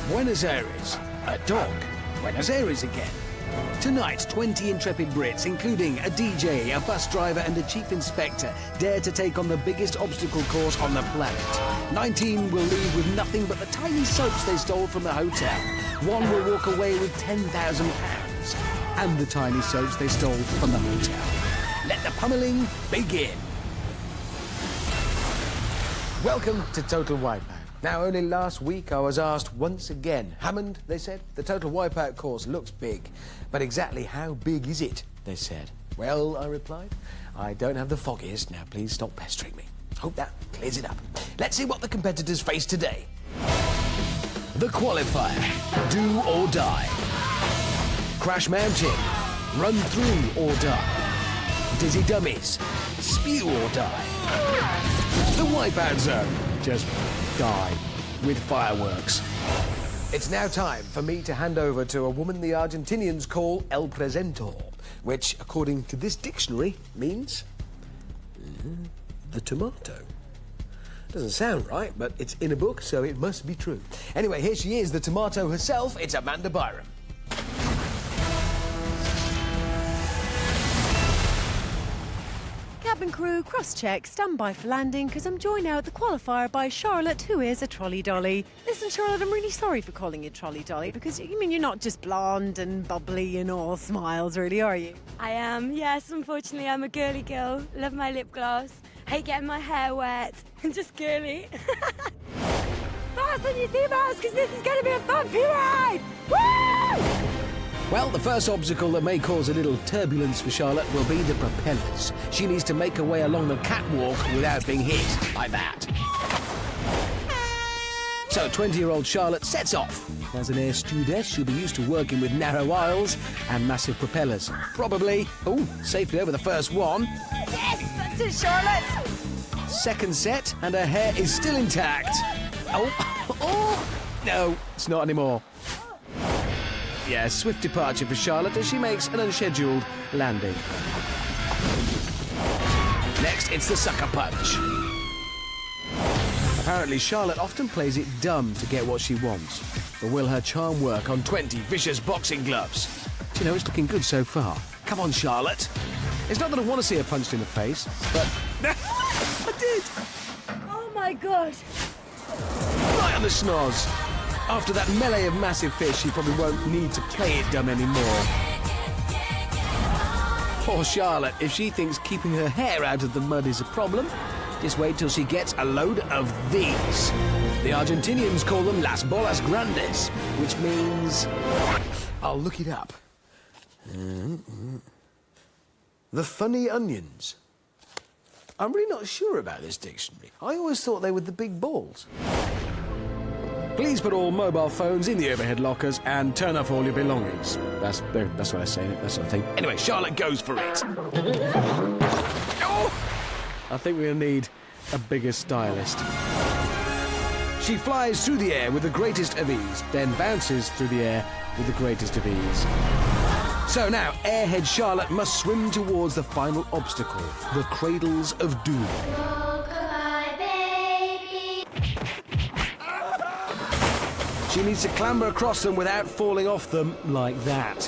Buenos Aires. A dog. Buenos Aires again. Tonight, 20 intrepid Brits, including a DJ, a bus driver and a chief inspector, dare to take on the biggest obstacle course on the planet. 19 will leave with nothing but the tiny soaps they stole from the hotel. One will walk away with £10,000 and the tiny soaps they stole from the hotel. Let the pummeling begin. Welcome to Total Wipeout. Now, only last week I was asked once again, Hammond, they said, the Total Wipeout course looks big, but exactly how big is it, they said. Well, I replied, I don't have the foggiest. Now, please stop pestering me. Hope that clears it up. Let's see what the competitors face today. The qualifier, do or die. Crash Mountain, run through or die. Dizzy Dummies, spew or die. The Wipeout Zone, just die with fireworks. It's now time for me to hand over to a woman the Argentinians call El Presento, which, according to this dictionary, means the tomato. Doesn't sound right, but it's in a book, so it must be true. Anyway, here she is, the tomato herself. It's Amanda Byram. Cabin crew, cross-check, stand by for landing, because I'm joined now at the qualifier by Charlotte, who is a trolley dolly. Listen, Charlotte, I'm really sorry for calling you trolley dolly, because, you mean, you're not just blonde and bubbly and all smiles, really, are you? I am, yes, unfortunately, I'm a girly girl. Love my lip gloss. Hate getting my hair wet. I'm just girly. Fasten your seatbelts, because this is going to be a bumpy ride! Woo! Well, the first obstacle that may cause a little turbulence for Charlotte will be the propellers. She needs to make her way along the catwalk without being hit, like that. So 20-year-old Charlotte sets off. As an air stewardess, she'll be used to working with narrow aisles and massive propellers. Probably, safely over the first one. Yes, that's it, Charlotte! Second set, and her hair is still intact. No, it's not anymore. Yeah, swift departure for Charlotte as she makes an unscheduled landing. Next, it's the sucker punch. Apparently, Charlotte often plays it dumb to get what she wants. But will her charm work on 20 vicious boxing gloves? Do you know, it's looking good so far. Come on, Charlotte. It's not that I want to see her punched in the face, but... I did! Oh, my God. Right on the schnoz. After that melee of massive fish, she probably won't need to play it dumb anymore. Poor Charlotte, if she thinks keeping her hair out of the mud is a problem, just wait till she gets a load of these. The Argentinians call them las bolas grandes, which means... I'll look it up. The funny onions. I'm really not sure about this dictionary. I always thought they were the big balls. Please put all mobile phones in the overhead lockers and turn off all your belongings. That's what I say, that sort of thing. Anyway, Charlotte goes for it. Oh! I think we're going to need a bigger stylist. She flies through the air with the greatest of ease, then bounces through the air with the greatest of ease. So now, airhead Charlotte must swim towards the final obstacle, the cradles of doom. She needs to clamber across them without falling off them like that.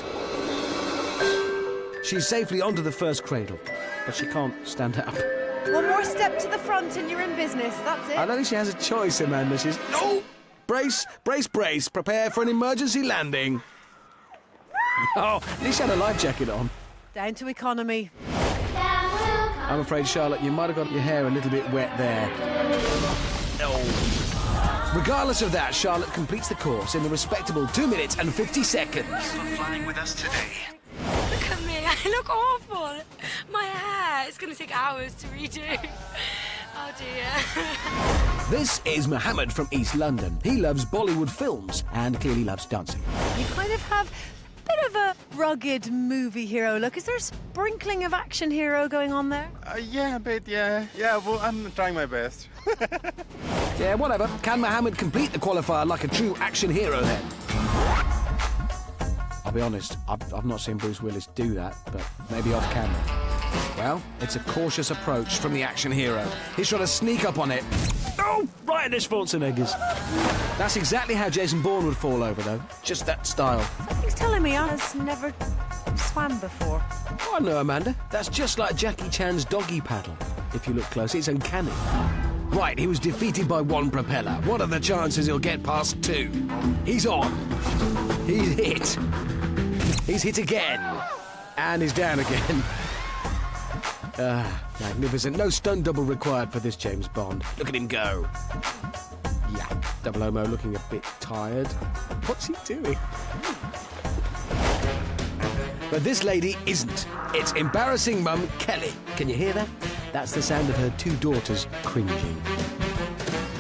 She's safely onto the first cradle, but she can't stand up. One more step to the front and you're in business, that's it. I don't think she has a choice, Amanda. She's... Oh! Brace, brace, brace. Prepare for an emergency landing. Oh, at least she had a life jacket on. Down to economy. I'm afraid, Charlotte, you might have got your hair a little bit wet there. Oh. Regardless of that, Charlotte completes the course in a respectable 2 minutes and 50 seconds. Thanks for flying with us today. Look at me, I look awful. My hair, it's going to take hours to redo. Oh, dear. This is Mohammed from East London. He loves Bollywood films and clearly loves dancing. You kind of have a bit of a rugged movie hero look. Is there a sprinkling of action hero going on there? Yeah, a bit, yeah. Yeah, well, I'm trying my best. Yeah, whatever. Can Mohammed complete the qualifier like a true action hero then? I'll be honest, I've not seen Bruce Willis do that, but maybe off camera. Well, it's a cautious approach from the action hero. He's trying to sneak up on it. Oh! Oh, right in the Schwarzeneggers. That's exactly how Jason Bourne would fall over, though. Just that style. Something's telling me Anna's never swam before. Oh, no, Amanda. That's just like Jackie Chan's doggy paddle. If you look close, it's uncanny. Right, he was defeated by one propeller. What are the chances he'll get past two? He's on. He's hit. He's hit again. And he's down again. Magnificent. No stunt double required for this James Bond. Look at him go. Yeah, Double Homo looking a bit tired. What's he doing? But this lady isn't. It's embarrassing mum Kelly. Can you hear that? That's the sound of her two daughters cringing.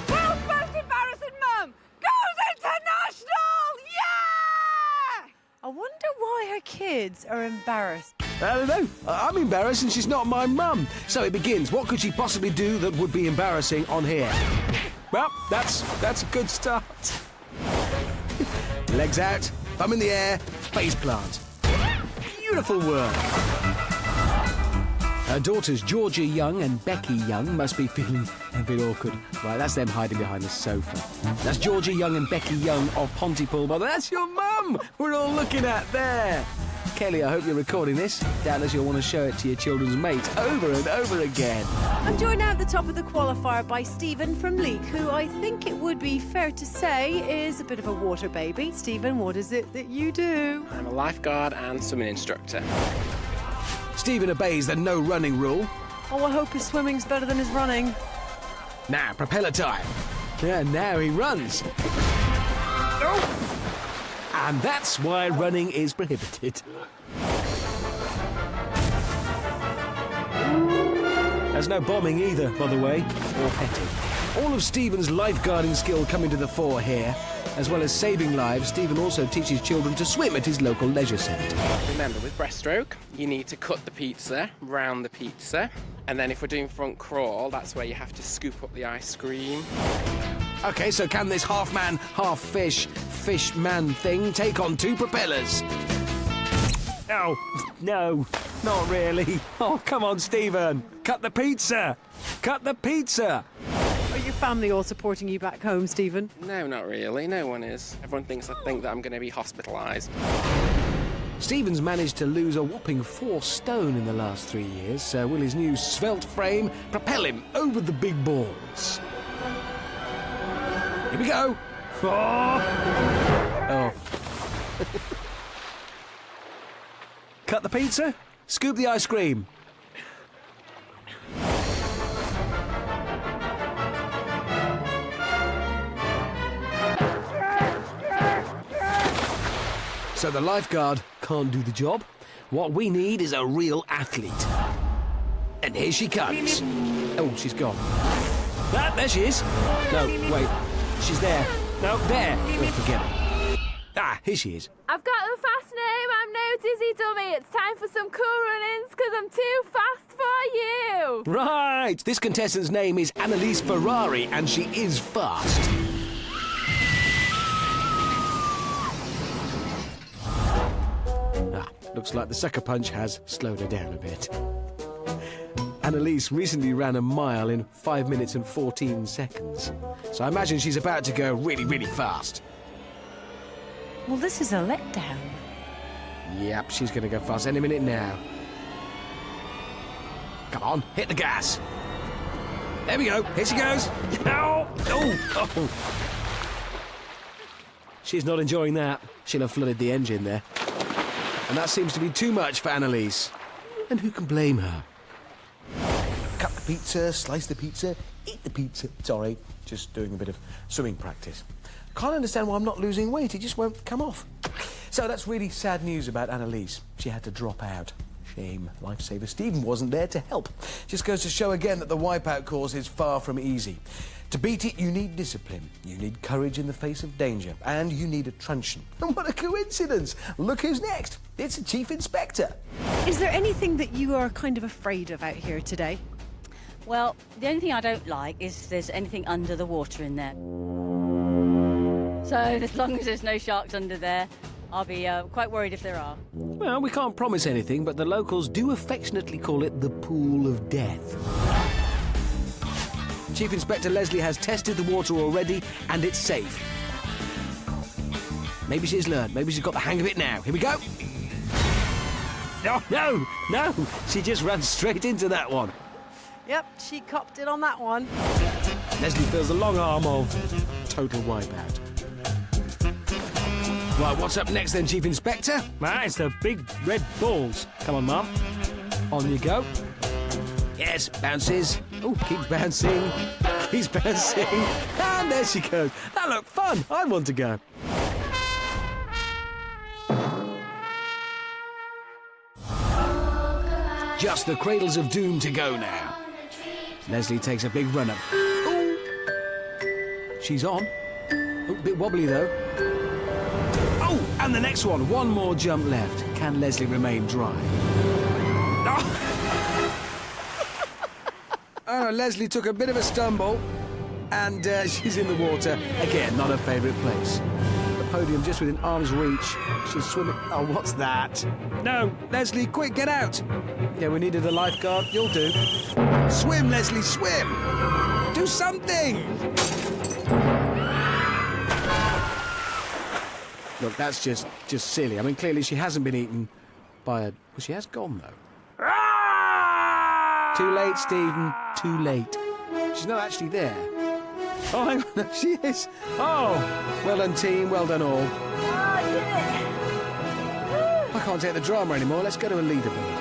World's most embarrassing mum goes international! Yeah! I wonder why her kids are embarrassed. I don't know. I'm embarrassed and she's not my mum. So it begins. What could she possibly do that would be embarrassing on here? Well, that's a good start. Legs out, thumb in the air, face plant. Beautiful work. Her daughters Georgia Young and Becky Young must be feeling a bit awkward. Right, that's them hiding behind the sofa. That's Georgia Young and Becky Young of Pontypool, but that's your mum we're all looking at there. Kelly, I hope you're recording this. Doubtless you'll want to show it to your children's mates over and over again. I'm joined now at the top of the qualifier by Stephen from Leek, who I think it would be fair to say is a bit of a water baby. Stephen, what is it that you do? I'm a lifeguard and swimming instructor. Stephen obeys the no running rule. Oh, I hope his swimming's better than his running. Now, propeller time. Yeah, now he runs. Oh! And that's why running is prohibited. There's no bombing either, by the way, or petting. All of Stephen's lifeguarding skill coming to the fore here. As well as saving lives, Stephen also teaches children to swim at his local leisure centre. Remember, with breaststroke, you need to cut the pizza, round the pizza, and then if we're doing front crawl, that's where you have to scoop up the ice cream. OK, so can this half-man, half-fish, fish-man thing take on two propellers? Oh, no, not really. Oh, come on, Stephen. Cut the pizza. Cut the pizza. Are your family all supporting you back home, Stephen? No, not really. No one is. Everyone thinks I think that I'm going to be hospitalised. Stephen's managed to lose a whopping 4 stone in the last 3 years, so will his new svelte frame propel him over the big balls? Here we go. Oh. Cut the pizza, scoop the ice cream. So the lifeguard can't do the job. What we need is a real athlete. And here she comes. Oh, she's gone. Ah, there she is. No, wait. She's there. No, there. Oh, forget it. Ah, here she is. I've got a fast name, I'm no dizzy dummy. It's time for some cool run-ins because I'm too fast for you. Right. This contestant's name is Annelise Ferrari, and she is fast. Looks like the sucker punch has slowed her down a bit. Annelise recently ran a mile in 5 minutes and 14 seconds. So I imagine she's about to go really, really fast. Well, this is a letdown. Yep, she's going to go fast any minute now. Come on, hit the gas. There we go. Here she goes. Ow! Oh! She's not enjoying that. She'll have flooded the engine there. And that seems to be too much for Annelise. And who can blame her? Cut the pizza, slice the pizza, eat the pizza. Sorry, just doing a bit of swimming practice. Can't understand why I'm not losing weight. It just won't come off. So that's really sad news about Annelise. She had to drop out. Shame. Lifesaver Stephen wasn't there to help. Just goes to show again that the Wipeout course is far from easy. To beat it, you need discipline. You need courage in the face of danger. And you need a truncheon. And what a coincidence! Look who's next. It's the Chief Inspector. Is there anything that you are kind of afraid of out here today? Well, the only thing I don't like is if there's anything under the water in there. So as long as there's no sharks under there, I'll be quite worried if there are. Well, we can't promise anything, but the locals do affectionately call it the Pool of Death. Chief Inspector Leslie has tested the water already, and it's safe. Maybe she's learned. Maybe she's got the hang of it now. Here we go. No, no. She just ran straight into that one. Yep, she copped it on that one. Leslie feels the long arm of Total Wipeout. Right, what's up next then, Chief Inspector? It's the big red balls. Come on, Mum. On you go. Yes, bounces. Oh, keeps bouncing. Keeps bouncing. And there she goes. That looked fun. I want to go. Just the cradles of doom to go now. Leslie takes a big run up. Ooh. She's on. Oh, a bit wobbly though. Oh, and the next one. One more jump left. Can Leslie remain dry? Oh, Leslie took a bit of a stumble, and she's in the water. Again, not her favourite place. The podium just within arm's reach. She's swimming. Oh, what's that? No, Leslie, quick, get out. Yeah, we needed a lifeguard. You'll do. Swim, Leslie, swim. Do something. Look, that's just silly. I mean, clearly she hasn't been eaten by a... Well, she has gone, though. Too late, Stephen. Too late. She's not actually there. Oh, hang on. She is. Oh, well done, team. Well done, all. I can't take the drama anymore. Let's go to a leaderboard.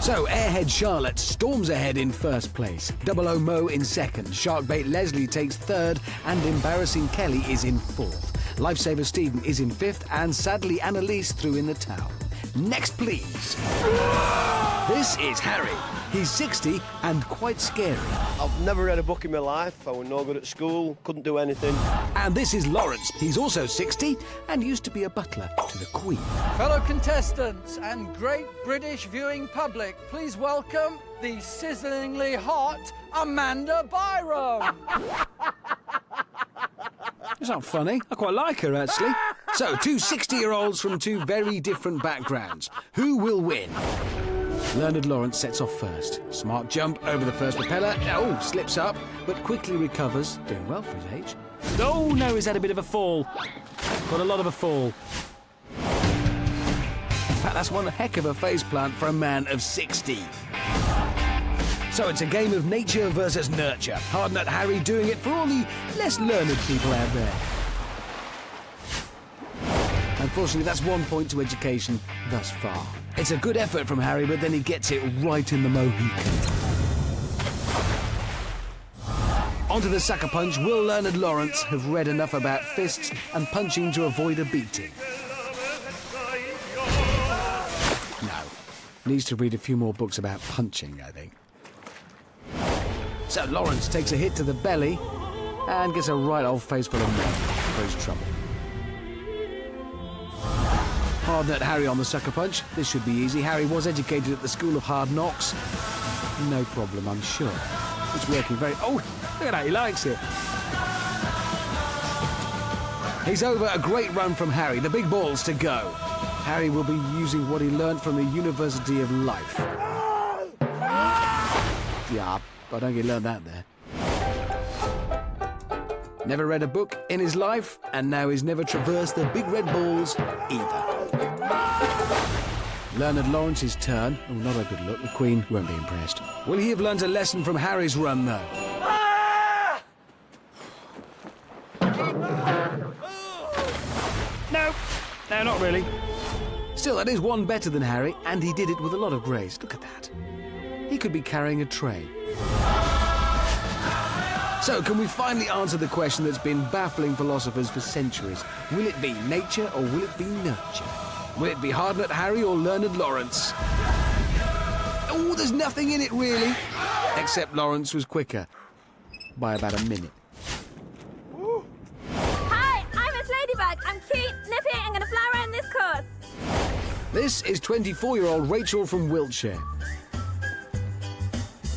So, Airhead Charlotte storms ahead in first place. 00 Mo in second. Sharkbait Leslie takes third. And Embarrassing Kelly is in fourth. Lifesaver Stephen is in fifth. And sadly, Annelise threw in the towel. Next, please. This is Harry. He's 60 and quite scary. I've never read a book in my life. I was no good at school, couldn't do anything. And this is Lawrence. He's also 60 and used to be a butler to the Queen. Fellow contestants and great British viewing public, please welcome the sizzlingly hot Amanda Byram. It's not funny. I quite like her, actually. So, two 60-year-olds from two very different backgrounds. Who will win? Learned Lawrence sets off first. Smart jump over the first propeller. Oh, slips up, but quickly recovers. Doing well for his age. Oh, no, he's had a bit of a fall. Got a lot of a fall. In fact, that's one heck of a faceplant for a man of 60. So it's a game of nature versus nurture. Hardnut Harry doing it for all the less learned people out there. Unfortunately, that's 1 point to education thus far. It's a good effort from Harry, but then he gets it right in the Mohican. Onto the sucker punch. Will Learned Lawrence have read enough about fists and punching to avoid a beating? No. Needs to read a few more books about punching, I think. So Lawrence takes a hit to the belly and gets a right old face full of mud for his trouble. Hardnut Harry on the sucker punch. This should be easy. Harry was educated at the School of Hard Knocks. No problem, I'm sure. It's working very... Oh, look at that, he likes it. He's over. A great run from Harry. The big balls to go. Harry will be using what he learned from the University of Life. Yeah, I don't think he learned that there. Never read a book in his life, and now he's never traversed the big red balls either. Learned Lawrence's turn. Oh, not a good look. The Queen won't be impressed. Will he have learned a lesson from Harry's run, though? No, not really. Still, that is one better than Harry, and he did it with a lot of grace. Look at that. He could be carrying a tray. So, can we finally answer the question that's been baffling philosophers for centuries? Will it be nature or will it be nurture? Will it be Hardnut Harry or Learned Lawrence? Oh, there's nothing in it, really. Except Lawrence was quicker. By about a minute. Hi, I'm Miss Ladybug. I'm cute, nippy, and going to fly around this course. This is 24-year-old Rachel from Wiltshire.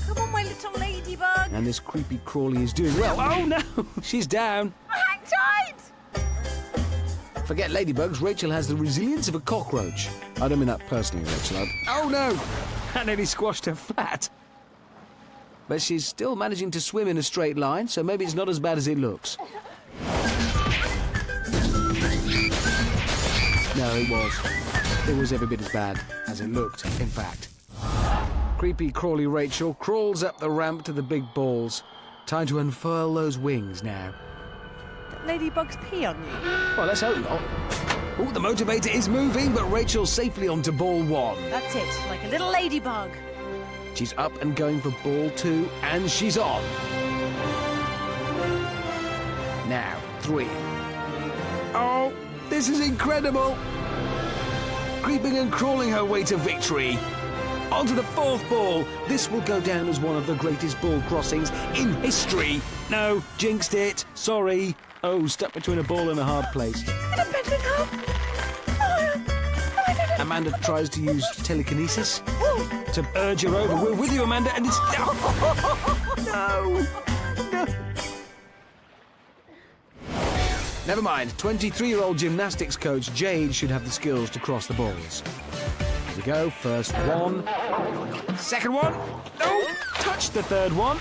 Come on, my little ladybug. And this creepy crawly is doing well. Oh, no! She's down. Hang tight! Forget ladybugs, Rachel has the resilience of a cockroach. I don't mean that personally, Rachel. Oh, no! That nearly squashed her flat. but she's still managing to swim in a straight line, so maybe it's not as bad as it looks. No, it was. It was every bit as bad as it looked, in fact. Creepy, crawly Rachel crawls up the ramp to the big balls. Time to unfurl those wings now. Ladybugs pee on you. Well, let's hope not. Oh, the motivator is moving, but Rachel's safely onto ball 1. That's it, like a little ladybug. She's up and going for ball 2, and she's on. Now, 3. Oh, this is incredible. Creeping and crawling her way to victory. Onto the 4th ball. This will go down as one of the greatest ball crossings in history. No, jinxed it. Sorry. Oh, stuck between a ball and a hard place. Amanda tries to use telekinesis to urge her over. We're with you, Amanda, and it's... No! Never mind. 23-year-old gymnastics coach Jade should have the skills to cross the balls. Here we go. First one. Second one. No! Touched the 3rd one.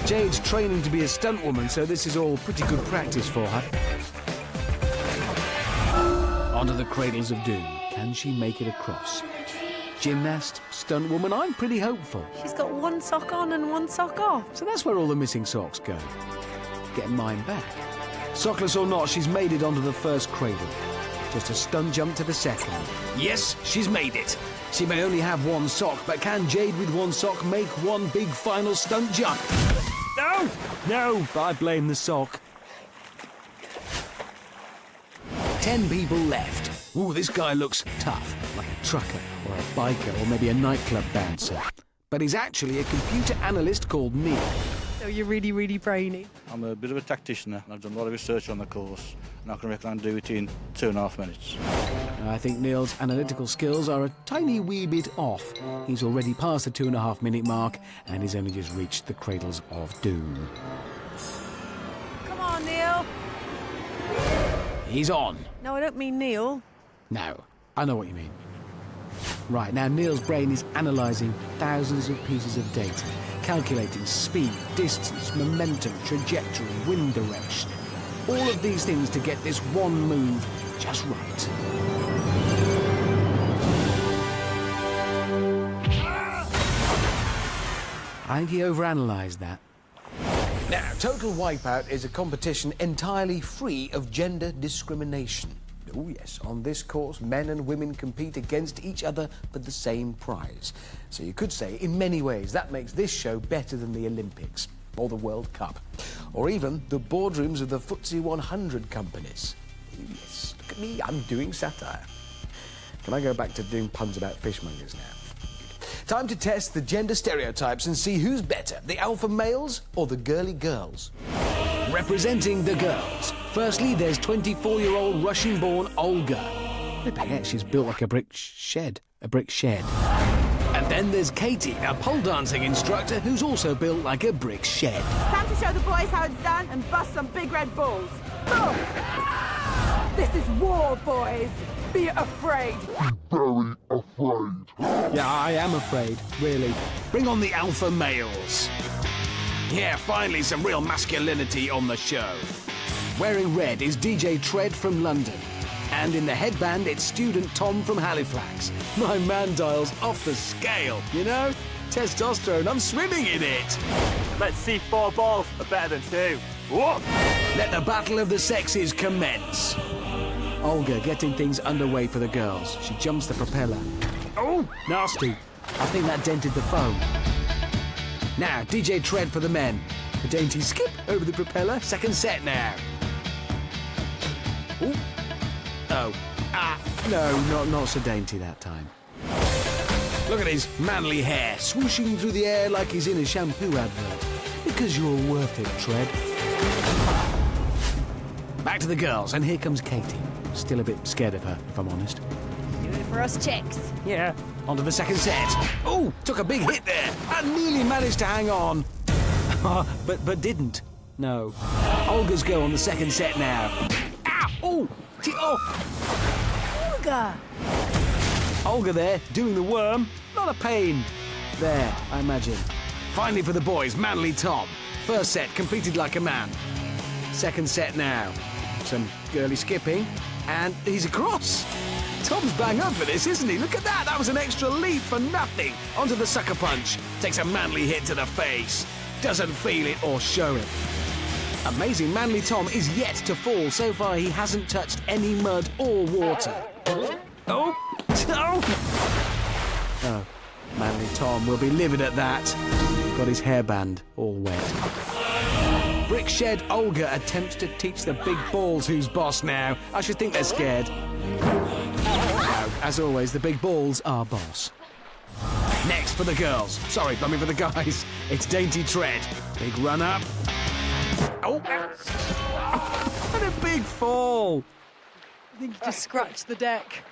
Jade's training to be a stunt woman, so this is all pretty good practice for her. Onto the cradles of doom. Can she make it across? Gymnast, stunt woman, I'm pretty hopeful. She's got one sock on and one sock off. So that's where all the missing socks go. Getting mine back. Sockless or not, she's made it onto the 1st cradle. Just a stunt jump to the 2nd. Yes, she's made it. She may only have one sock, but can Jade with one sock make one big final stunt jump? No! No, I blame the sock. 10 people left. Ooh, this guy looks tough, like a trucker or a biker or maybe a nightclub bouncer. But he's actually a computer analyst called Neil. So you're really, really brainy. I'm a bit of a tactician and I've done a lot of research on the course and I can reckon I can do it in 2.5 minutes. I think Neil's analytical skills are a tiny wee bit off. He's already passed the 2.5-minute mark and he's only just reached the cradles of doom. Come on, Neil. He's on. No, I don't mean Neil. No, I know what you mean. Right, now Neil's brain is analysing thousands of pieces of data, calculating speed, distance, momentum, trajectory, wind direction. All of these things to get this one move just right. I think he overanalyzed that. Now, Total Wipeout is a competition entirely free of gender discrimination. Oh yes, on this course, men and women compete against each other for the same prize. So you could say, in many ways, that makes this show better than the Olympics, or the World Cup, or even the boardrooms of the FTSE 100 companies. Yes, look at me, I'm doing satire. Can I go back to doing puns about fishmongers now? Time to test the gender stereotypes and see who's better, the alpha males or the girly girls. Representing the girls. Firstly, there's 24-year-old Russian-born Olga. Maybe she's built like a brick shed. And then there's Katie, a pole dancing instructor who's also built like a brick shed. Time to show the boys how it's done and bust some big red balls. Boom! This is war, boys. Be afraid. Very afraid. Yeah, I am afraid, really. Bring on the alpha males. Yeah, finally some real masculinity on the show. Wearing red is DJ Tread from London. And in the headband, it's student Tom from Halifax. My man dial's off the scale, you know? Testosterone, I'm swimming in it. Let's see 4 balls are better than 2. Whoa. Let the battle of the sexes commence. Olga getting things underway for the girls. She jumps the propeller. Oh, nasty. I think that dented the foam. Now, DJ Tread for the men. A dainty skip over the propeller. Second set now. Ooh. Oh. No, not so dainty that time. Look at his manly hair swooshing through the air like he's in a shampoo advert. Because you're worth it, Tread. Back to the girls, and here comes Katie. Still a bit scared of her, if I'm honest. Do it for us chicks. Yeah. On to the second set. Oh, took a big hit there. And nearly managed to hang on. but didn't. No. Olga's go on the second set now. Ow! Oh! Olga! Olga there, doing the worm. Not a pain. there, I imagine. Finally for the boys, Manly Tom. First set completed like a man. Second set now. Some girly skipping, and he's across. Tom's bang up for this, isn't he? Look at that. That was an extra leap for nothing. Onto the sucker punch. Takes a manly hit to the face. Doesn't feel it or show it. Amazing, Manly Tom is yet to fall. So far, he hasn't touched any mud or water. Oh! Oh, Manly Tom will be livid at that. Got his hairband all wet. Brickshed Olga attempts to teach the big balls who's boss now. I should think they're scared. No, as always, the big balls are boss. Next for the girls. Sorry, I mean for the guys. It's Dainty Tread. Big run up. Oh! And a big fall. I think he just scratched the deck.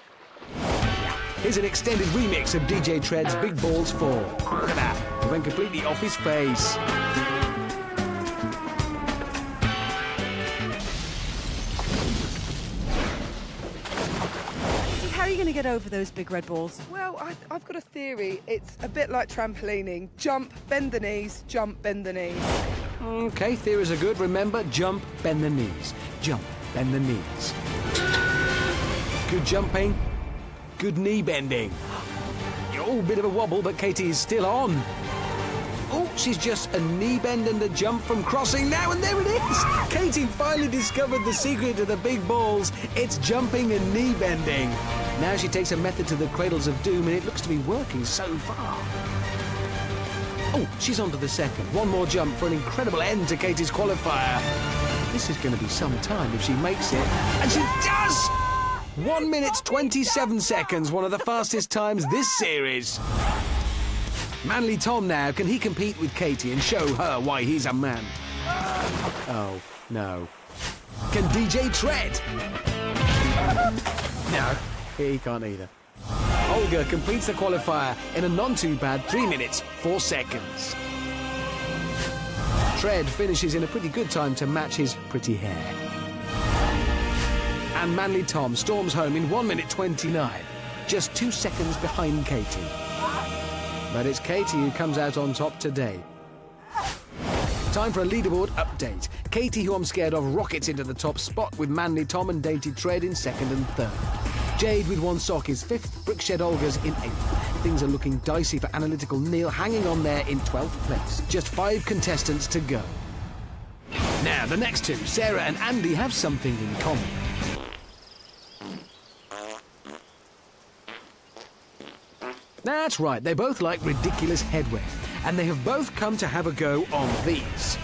Here's an extended remix of DJ Tread's Big Balls Fall. Look at that. He went completely off his face. How are you going to get over those big red balls? Well, I've got a theory. It's a bit like trampolining. Jump, bend the knees, jump, bend the knees. OK, theories are good. Remember, jump, bend the knees. Jump, bend the knees. Good jumping. Good knee bending. Oh, bit of a wobble, but Katie is still on. Oh, she's just a knee bend and a jump from crossing now, and there it is! Katie finally discovered the secret to the big balls. It's jumping and knee bending. Now she takes a method to the cradles of doom, and it looks to be working so far. Oh, she's on to the second. One more jump for an incredible end to Katie's qualifier. This is going to be some time if she makes it. And she does! 1 minute 27 seconds, one of the fastest times this series. Manly Tom now, can he compete with Katie and show her why he's a man? Oh, no. Can DJ Tread? No, he can't either. Olga completes the qualifier in a non-too-bad 3 minutes, 4 seconds. Tread finishes in a pretty good time to match his pretty hair. And Manly Tom storms home in 1 minute 29, just 2 seconds behind Katie. But it's Katie who comes out on top today. Time for a leaderboard update. Katie, who I'm scared of, rockets into the top spot with Manly Tom and Dainty Tread in second and third. Jade with one sock is fifth, Brickshed Olga's in eighth. Things are looking dicey for Analytical Neil, hanging on there in 12th place. Just 5 contestants to go. Now, the next two, Sarah and Andy, have something in common. That's right, they both like ridiculous headwear, and they have both come to have a go on these.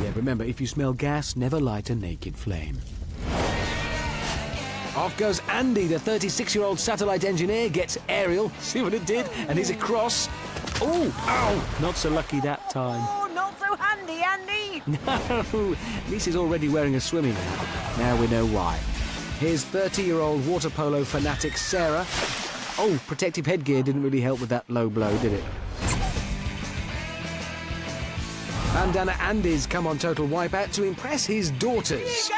Yeah, remember, if you smell gas, never light a naked flame. Off goes Andy, the 36-year-old satellite engineer, gets aerial, see what it did, and he's across. Oh, ow, not so lucky that time. Oh, not so handy, Andy! No, Lisa's already wearing a swimming hat. Now we know why. Here's 30-year-old water polo fanatic Sarah. Oh, protective headgear didn't really help with that low blow, did it? Bandana Andy's come on Total Wipeout to impress his daughters.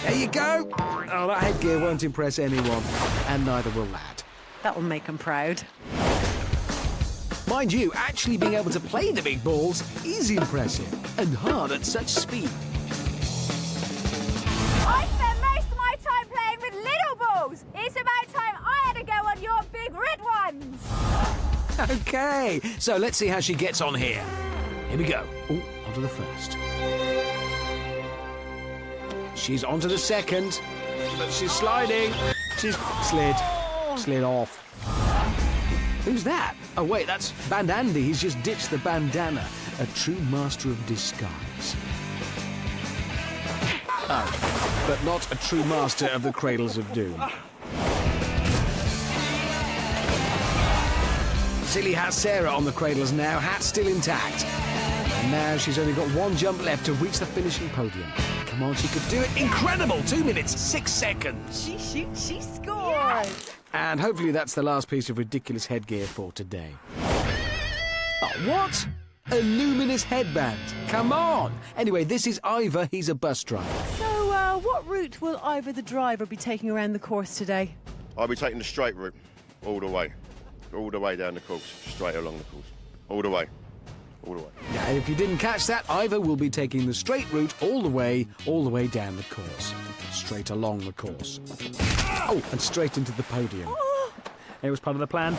There you go! Oh, that headgear won't impress anyone, and neither will that. That'll make them proud. Mind you, actually being able to play the big balls is impressive, and hard at such speed. I spent most of my time playing with little balls. It's about time I had a go on your big red ones. Okay, so let's see how she gets on here. Here we go. Oh, onto the first. She's onto the second, but she's sliding. She's slid off. Who's that? Oh, wait, that's Band Andy. He's just ditched the bandana. A true master of disguise. Oh, but not a true master of the Cradles of Doom. Silly Hat Sarah on the cradles now, hat still intact. And now she's only got one jump left to reach the finishing podium. Come on, she could do it. Incredible! 2 minutes, 6 seconds. She scored! And hopefully that's the last piece of ridiculous headgear for today. Oh, what? A luminous headband. Come on! Anyway, this is Ivor. He's a bus driver. So, what route will Ivor the driver be taking around the course today? I'll be taking the straight route, all the way. all the way down the course, straight along the course. All the way. All the way. Yeah, if you didn't catch that, Ivor will be taking the straight route all the way down the course. Straight along the course. Oh, and straight into the podium. It was part of the plan.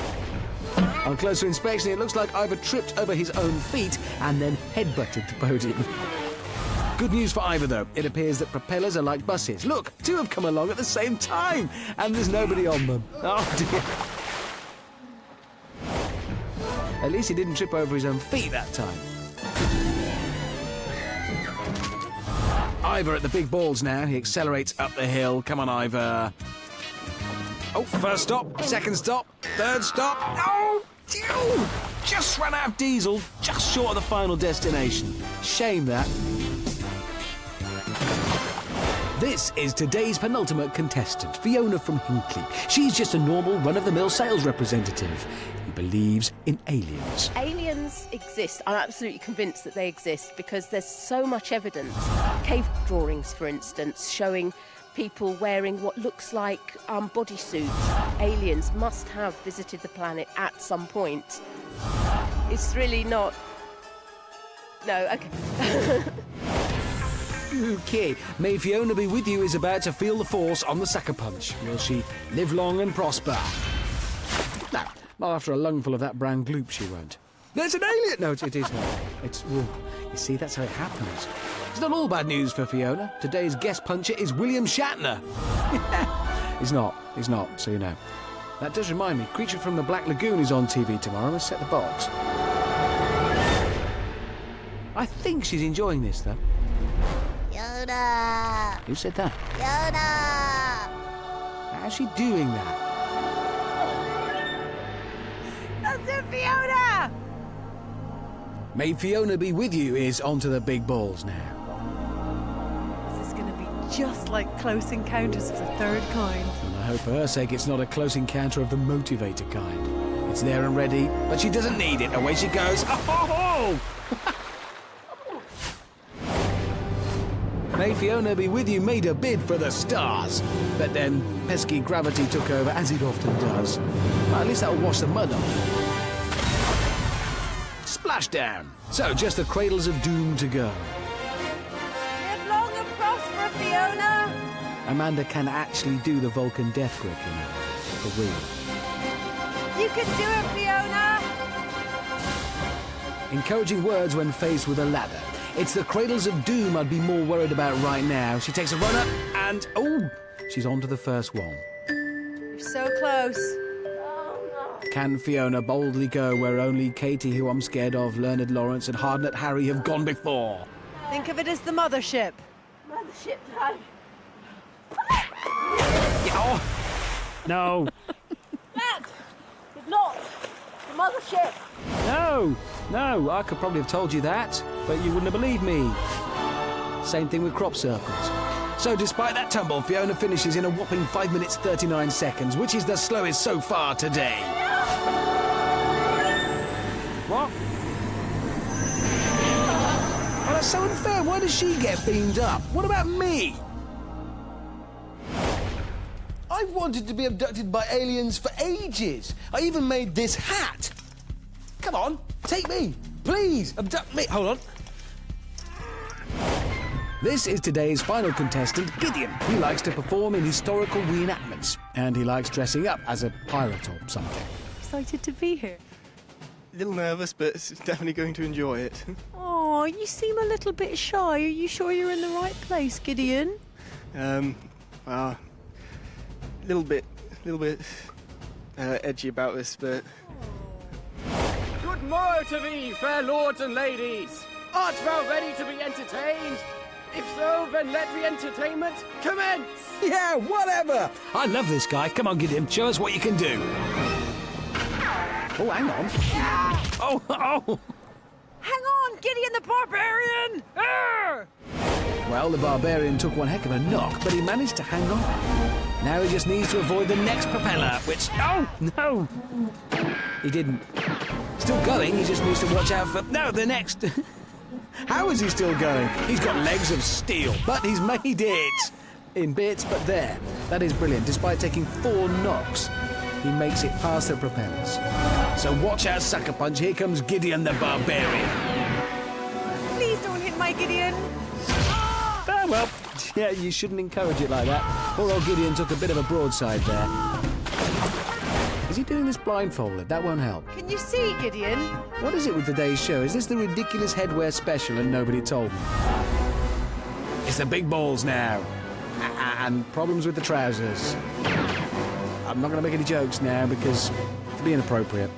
On closer inspection, it looks like Ivor tripped over his own feet and then headbutted the podium. Good news for Ivor, though. It appears that propellers are like buses. Look, two have come along at the same time, and there's nobody on them. Oh, dear. At least he didn't trip over his own feet that time. Ivor at the big balls now. He accelerates up the hill. Come on, Ivor. Oh, first stop, second stop, third stop. Oh, just ran out of diesel, just short of the final destination. Shame that. This is today's penultimate contestant, Fiona from Hinckley. She's just a normal, run-of-the-mill sales representative who believes in aliens. Aliens exist. I'm absolutely convinced that they exist because there's so much evidence. Cave drawings, for instance, showing people wearing what looks like bodysuits. Aliens must have visited the planet at some point. It's really not... No, okay. Okay, may Fiona be with you is about to feel the force on the sucker punch. Will she live long and prosper? No, not after a lungful of that brown gloop, she won't. There's an alien! No, it is not. It's... Ooh, you see, that's how it happens. It's not all bad news for Fiona. Today's guest puncher is William Shatner. He's not, so you know. That does remind me, Creature from the Black Lagoon is on TV tomorrow. Let's set the box. I think she's enjoying this, though. Fiona! Who said that? Fiona! How's she doing that? That's it, Fiona! May Fiona be with you is onto the big balls now. This is going to be just like Close Encounters of the Third Kind. And I hope for her sake it's not a close encounter of the motivator kind. It's there and ready, but she doesn't need it. Away she goes. Oh! May Fiona be with you made a bid for the stars. But then pesky gravity took over, as it often does. Well, at least that'll wash the mud off. Splashdown. So just the cradles of doom to go. Live long and prosper, Fiona! Amanda can actually do the Vulcan death grip, you know. For real. You can do it, Fiona! Encouraging words when faced with a ladder. It's the cradles of doom I'd be more worried about right now. She takes a run up and... Oh! She's on to the first one. You're so close. Can Fiona boldly go where only Katie, who I'm scared of, Leonard Lawrence and Hardnut Harry have gone before? Think of it as the mothership. Mothership time. Oh. No. That is not the mothership. No, I could probably have told you that, but you wouldn't have believed me. Same thing with crop circles. So despite that tumble, Fiona finishes in a whopping 5 minutes 39 seconds, which is the slowest so far today. What? Oh, that's so unfair. Why does she get beamed up? What about me? I've wanted to be abducted by aliens for ages. I even made this hat. Come on, take me. Please, abduct me. Hold on. This is today's final contestant, Gideon. He likes to perform in historical reenactments, and he likes dressing up as a pirate or something. Excited to be here. A little nervous, but definitely going to enjoy it. Oh, you seem a little bit shy. Are you sure you're in the right place, Gideon? Well, a little bit edgy about this, but... Good morrow to thee, fair lords and ladies. Art thou ready to be entertained? If so, then let the entertainment commence. Yeah, whatever. I love this guy. Come on, Gideon, show us what you can do. Oh, hang on. Oh. Hang on, Gideon the Barbarian! Arr! Well, the Barbarian took one heck of a knock, but he managed to hang on. Now he just needs to avoid the next propeller, which... Oh, no! He didn't. Still going, he just needs to watch out for... No, the next... How is he still going? He's got legs of steel, but he's made it! In bits, but there. That is brilliant, despite taking 4 knocks. he makes it past the propellers. So watch our sucker punch. Here comes Gideon the Barbarian. Please don't hit my Gideon. Ah, well, yeah, you shouldn't encourage it like that. Poor old Gideon took a bit of a broadside there. Is he doing this blindfolded? That won't help. Can you see, Gideon? What is it with today's show? Is this the ridiculous headwear special and nobody told me? It's the big balls now. And problems with the trousers. I'm not going to make any jokes now because it'd be inappropriate.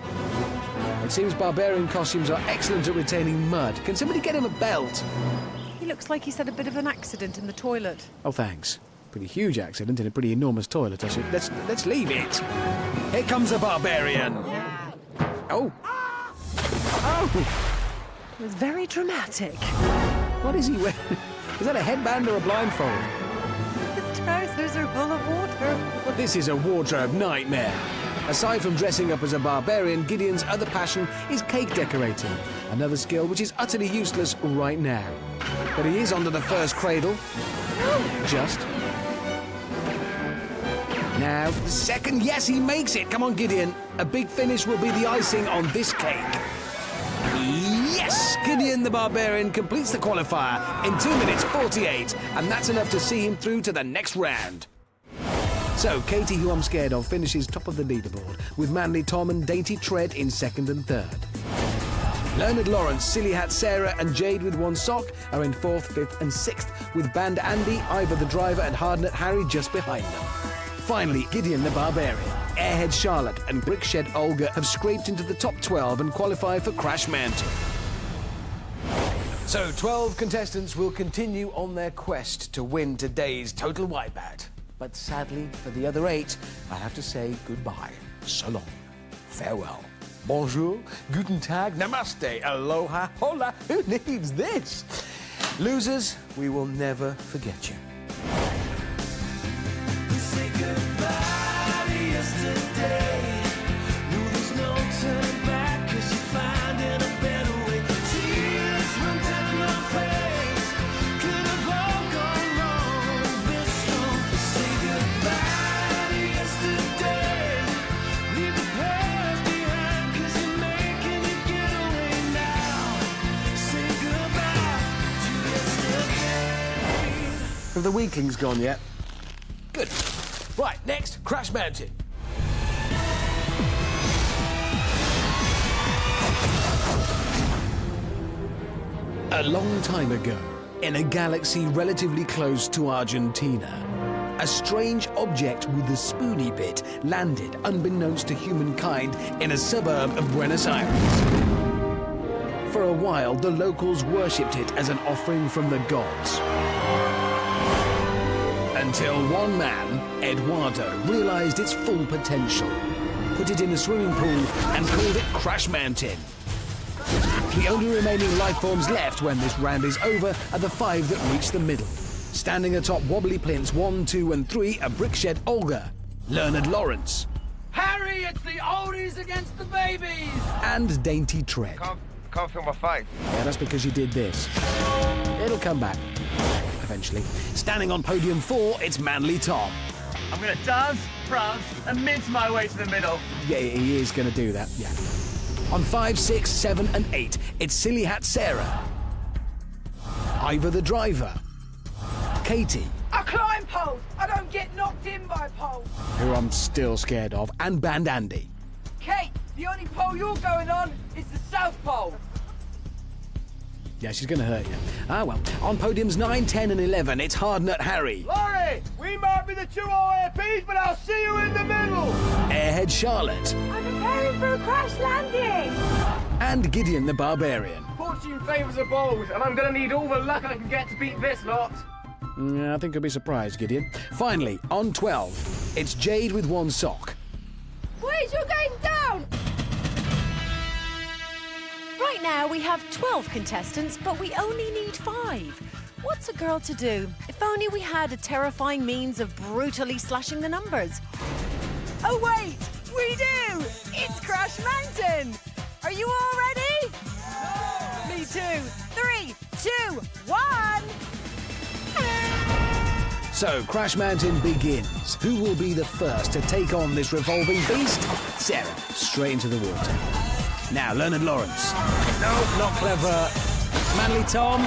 It seems barbarian costumes are excellent at retaining mud. Can somebody get him a belt? He looks like he's had a bit of an accident in the toilet. Oh, thanks. Pretty huge accident in a pretty enormous toilet. Let's leave it. Here comes the barbarian. Oh. Oh. It was very dramatic. What is he wearing? Is that a headband or a blindfold? His trousers are full of water. This is a wardrobe nightmare. Aside from dressing up as a barbarian, Gideon's other passion is cake decorating. Another skill which is utterly useless right now. But he is onto the first cradle. Just. Now, the second, yes, he makes it. Come on, Gideon. A big finish will be the icing on this cake. Yes! Gideon the Barbarian completes the qualifier in 2 minutes 48, and that's enough to see him through to the next round. So, Katie, who I'm scared of, finishes top of the leaderboard, with Manly Tom and Dainty Tread in second and third. Learned Lawrence, Silly Hat Sarah and Jade with one sock are in fourth, fifth and sixth, with Band Andy, Ivor the Driver and Hardnut Harry just behind them. Finally, Gideon the Barbarian, Airhead Charlotte and Brickshed Olga have scraped into the top 12 and qualify for Crash Mountain. So 12 contestants will continue on their quest to win today's Total Wipeout. But sadly, for the other 8, I have to say goodbye. So long. Farewell. Bonjour, guten tag, namaste, aloha, hola. Who needs this? Losers, we will never forget you. Have the weaklings gone yet? Good. Right, next, Crash Mountain. A long time ago, in a galaxy relatively close to Argentina, a strange object with the spoony bit landed, unbeknownst to humankind, in a suburb of Buenos Aires. For a while, the locals worshipped it as an offering from the gods. Until one man, Eduardo, realized its full potential, put it in a swimming pool and called it Crash Mountain. The only remaining life forms left when this round is over are the 5 that reach the middle. Standing atop wobbly plinths 1, 2 and 3 are Brickshed Olga, Learned Lawrence, Harry, it's the oldies against the babies! and Dainty Tread. Can't feel my face. Yeah, that's because you did this. It'll come back. Eventually. Standing on podium 4, it's Manly Tom. I'm going to dance, prance, and mince my way to the middle. Yeah, he is going to do that, yeah. On 5, 6, 7 and 8, it's Silly Hat Sarah, Ivor the Driver, Katie, I climb poles. I don't get knocked in by poles. who I'm still scared of, and Band Andy. Kate, the only pole you're going on is the South Pole. Yeah, she's going to hurt you. Ah, well. On podiums 9, 10 and 11, it's Hardnut Harry, Laurie, we might be the 2 OAPs, but I'll see you in the middle. Airhead Charlotte, I'm preparing for a crash landing. and Gideon the Barbarian. Fortune favours the bold, and I'm going to need all the luck I can get to beat this lot. I think you'll be surprised, Gideon. Finally, on 12, it's Jade with one sock. Wait, you're going down. Right now we have 12 contestants, but we only need 5. What's a girl to do? If only we had a terrifying means of brutally slashing the numbers. Oh wait, we do! It's Crash Mountain! Are you all ready? No. Me too. 3, 2, 1! So, Crash Mountain begins. Who will be the first to take on this revolving beast? Sarah, straight into the water. Now, Leonard Lawrence. No, not clever. Manly Tom.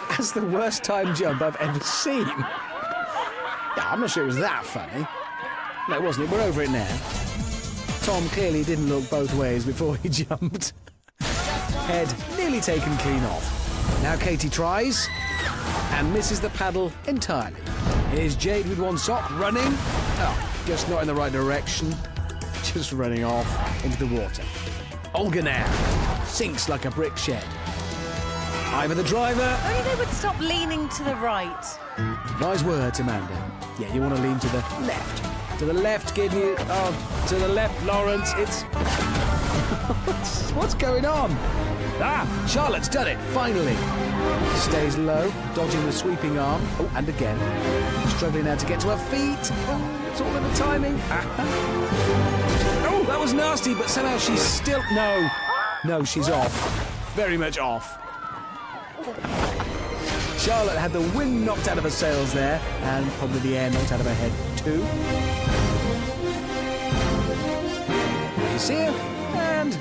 That's the worst time jump I've ever seen. Yeah, I'm not sure it was that funny. No, it wasn't. We're over it now. Tom clearly didn't look both ways before he jumped. Head nearly taken clean off. Now Katie tries and misses the paddle entirely. Here's Jade with one sock running. Oh, just not in the right direction. Just running off into the water. Olga now sinks like a brick shed. Ivor the driver. Only they would stop leaning to the right. Wise words, Amanda. Yeah, you want to lean to the left. To the left, Gideon. Oh, to the left, Lawrence. It's... What's going on? Ah, Charlotte's done it, finally. Stays low, dodging the sweeping arm. Oh, and again. Struggling now to get to her feet. Oh, it's all in the timing. Oh, that was nasty, but somehow she's still... No. No, she's off. Very much off. Charlotte had the wind knocked out of her sails there, and probably the air knocked out of her head too. You see her, and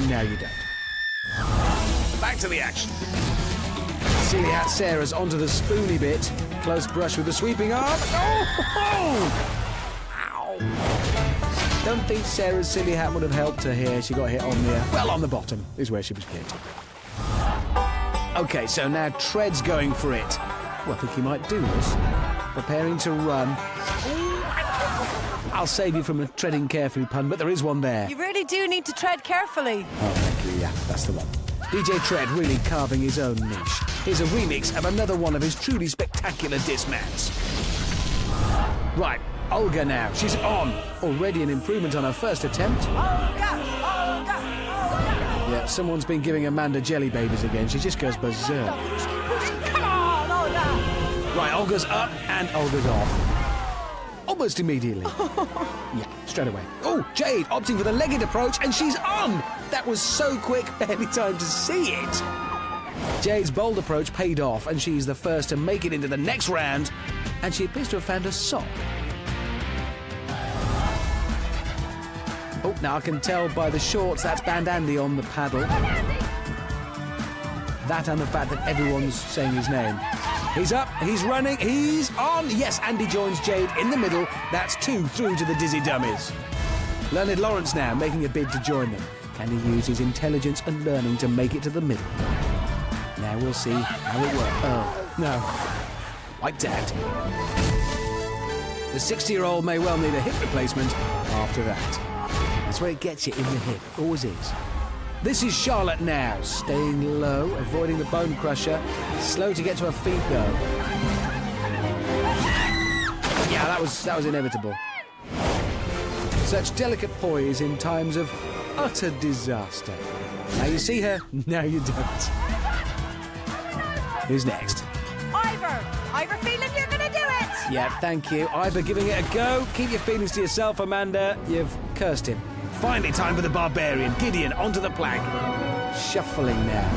now you don't. Back to the action. Silly Hat Sarah's onto the spoony bit. Close brush with the sweeping arm. Oh! Ow! Don't think Sarah's silly hat would have helped her here. She got hit on the, well, on the bottom is where she was hit. OK, so now Tread's going for it. Well, I think he might do this. Preparing to run. I'll save you from a treading carefully pun, but there is one there. You really do need to tread carefully. Oh, thank you, yeah, that's the one. DJ Tread really carving his own niche. Here's a remix of another one of his truly spectacular dismounts. Right, Olga now. She's on. Already an improvement on her first attempt. Yeah, someone's been giving Amanda jelly babies again. She just goes berserk. Come on, Olga! Right, Olga's up and Olga's off. Almost immediately. Yeah, straight away. Oh, Jade opting for the legged approach and she's on! That was so quick, barely time to see it. Jade's bold approach paid off and she's the first to make it into the next round, and she appears to have found a sock. Oh, now I can tell by the shorts that's Band Andy on the paddle. That and the fact that everyone's saying his name. He's up, he's running, he's on! Yes, Andy joins Jade in the middle. That's 2 through to the Dizzy Dummies. Leonard Lawrence now making a bid to join them. Can he use his intelligence and learning to make it to the middle? Now we'll see how it works. Oh, no. Wiped out. The 60-year-old may well need a hip replacement after that. That's where it gets you in the hip. Always is. This is Charlotte now, staying low, avoiding the bone crusher. Slow to get to her feet, though. Yeah, that was inevitable. Such delicate poise in times of utter disaster. Now you see her, now you don't. Who's next? Ivor! Ivor feeling you're going to do it! Yeah, thank you. Ivor giving it a go. Keep your feelings to yourself, Amanda. You've cursed him. Finally, time for the barbarian. Gideon onto the plank. Shuffling now.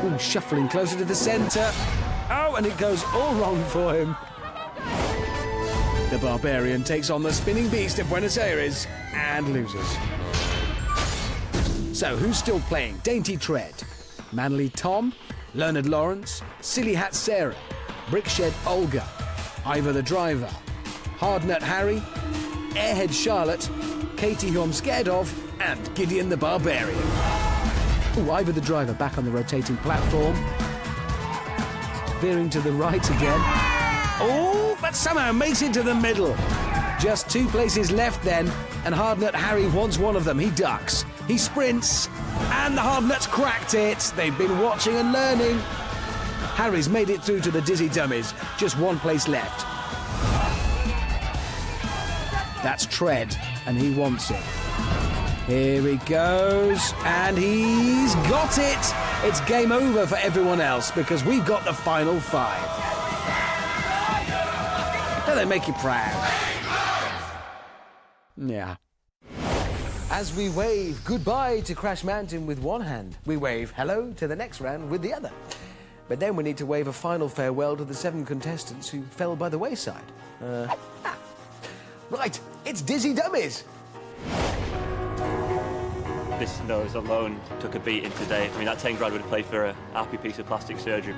Ooh, shuffling closer to the centre. Oh, and it goes all wrong for him. The barbarian takes on the spinning beast of Buenos Aires and loses. So, who's still playing? Dainty Tread, Manly Tom, Leonard Lawrence, Silly Hat Sarah, Brickshed Olga, Ivor the driver, Hardnut Harry, Airhead Charlotte, Katie, who I'm scared of, and Gideon the Barbarian. Ooh, Ivor the driver back on the rotating platform. Veering to the right again. Oh, but somehow makes it to the middle. Just 2 places left then, and Hardnut Harry wants one of them. He ducks, he sprints, and the Hardnuts cracked it. They've been watching and learning. Harry's made it through to the Dizzy Dummies. Just 1 place left. That's Tread, and he wants it. Here he goes, and he's got it! It's game over for everyone else, because we've got the final 5. Don't they make you proud? Yeah. As we wave goodbye to Crash Mountain with one hand, we wave hello to the next round with the other. But then we need to wave a final farewell to the 7 contestants who fell by the wayside. Right, it's Dizzy Dummies. This nose alone took a beating today. I mean, that 10 grand would have paid for a happy piece of plastic surgery.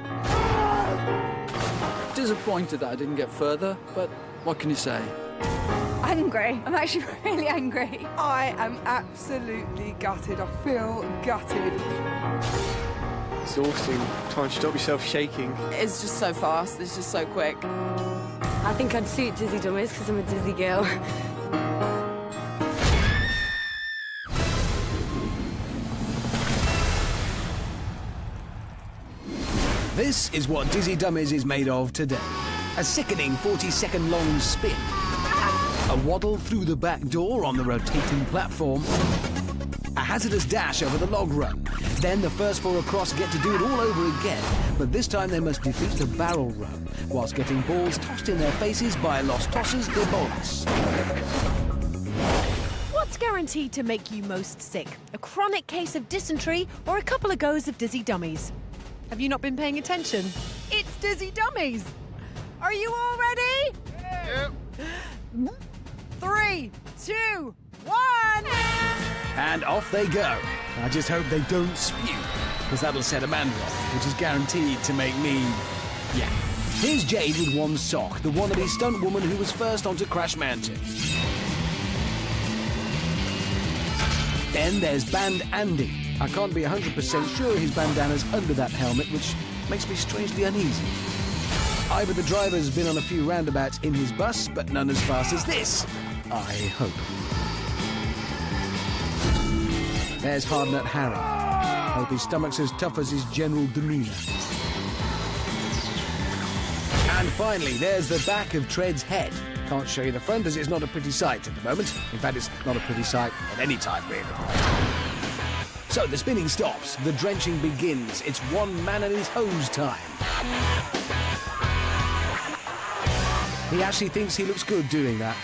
Disappointed that I didn't get further, but what can you say? Angry. I'm actually really angry. I am absolutely gutted. I feel gutted. Exhausting, trying to stop yourself shaking. It's just so fast, it's just so quick. I think I'd suit Dizzy Dummies because I'm a dizzy girl. This is what Dizzy Dummies is made of today. A sickening 40-second long spin. A waddle through the back door on the rotating platform. A hazardous dash over the log run. Then the first 4 across get to do it all over again, but this time they must defeat the barrel run, whilst getting balls tossed in their faces by Los Tosses de Bolas. What's guaranteed to make you most sick? A chronic case of dysentery or a couple of goes of Dizzy Dummies? Have you not been paying attention? It's Dizzy Dummies! Are you all ready? Yep. 3, 2, 1! And off they go. I just hope they don't spew, because that'll set Amanda off, which is guaranteed to make me... yeah. Here's Jade with one sock, the wannabe stunt woman who was first onto Crash Mountain. Then there's Band Andy. I can't be 100% sure his bandana's under that helmet, which makes me strangely uneasy. Ivor the driver's been on a few roundabouts in his bus, but none as fast as this. I hope. There's Hardnut Harry. Hope his stomach's as tough as his general demeanour. And finally, there's the back of Tread's head. Can't show you the front as it's not a pretty sight at the moment. In fact, it's not a pretty sight at any time, really. So the spinning stops, the drenching begins. It's one man and his hose time. He actually thinks he looks good doing that.